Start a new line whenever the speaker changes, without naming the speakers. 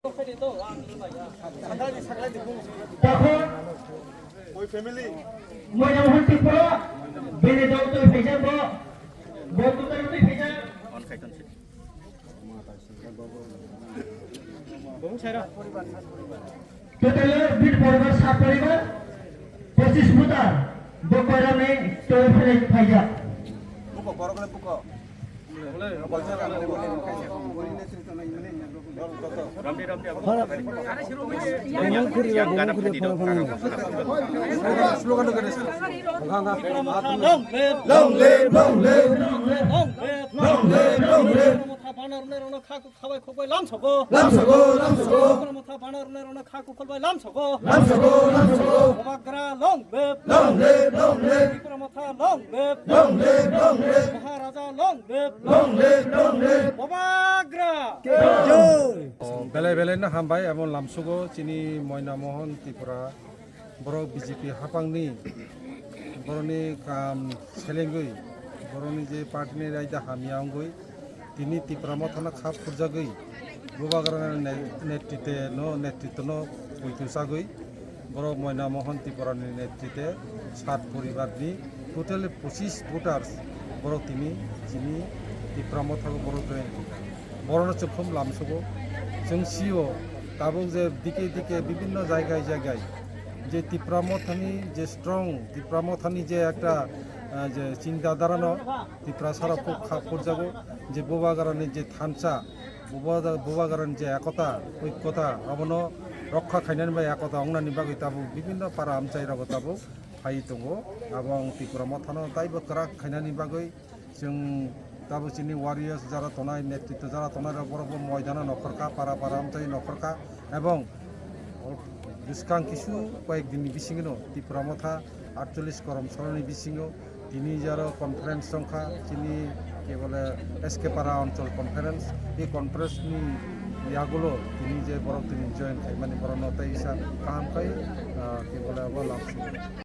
Oi family.
Moyna Mohan Tipra, Bene Doctor Vision Bo, Doctor Vision.
On kaitan sih.
Total bid forward 7 परिवार 25VOTER दो para में 25 Pfizer
Buka baru kalian buka. Boleh. Slogan tu kan? Long live, long live, long live, long live, long live, long live.
Motha Bana rona khaku khabai khobai lam sako.
Lam sago, lam sago,
Motha Bana rona khaku kholbai lam sako.
lam sago, lam sago.
Obagra long live,
Long live, long live,
Tripura Motha long live,
long live, long live,
Maharaja long live,
long live, long live.
Obagra.
বেলে বেলে না হামবাই এবং লামসুগো চিনি ময়না মোহন ত্রিপুরা বড় BJP হাপাংনি বড়নি কাম সেলেঙ্গই বড়নি যে পার্টিনি রাইদা হামিয়াঙ্গই তিনি ত্রিপুরা মথানা খাপ খুরজাগই গোবাগরনের নেতৃত্ব উইতুসাগই বড় ময়না মোহন ত্রিপুরানি নেতৃত্বে 7 পরিবারনি টোটাল 25 ভোটার্স বড় তিনি চিনি ত্রিপুরা মথাগো বড় বড় চক্ষম লামসুগো जों सिओ दाबो जे दिके दिके विभिन्न জায়গায় জায়গায় যে ত্রিপুরা মথানি যে স্ট্রং ত্রিপুরা মথানি যে একটা যে চিন্তা ধারণা ত্রিপুরা সারা খুব যাবো যে বোবাগারানি যে থানচা বোবাগারানি যে একতা ঐক্যতা অবন রক্ষা খাইনানি বা একতা অংনানি বাগৈ তাবো বিভিন্ন পারা আমচাইরাবো তাবো ফাই দङ এবং ত্রিপুরা মথানো তাইবো করা খাইনানি বাগৈ जों दाबो चिनि वारियर्स যারা তনায় নেতৃত্ব যারা তনায় বড় ময়দানা নখরকা পারা পারা আমচাই নখরকা এবং বিস্কাং কিছু কয়েকদিন বিসিঙো ত্রিপুরা মথা 48 কর্মশালানি বিসিঙো তিনি যারা কনফারেন্স সংখ্যা চিনি কে বলে এসকে পারা অঞ্চল কনফারেন্স এই কনফারেন্সনি ইয়াগুলো তিনি যে বড় তিনি জয়েন খাই মানে বড় নতাই হিসাব কাম খাই কে বলে লাভ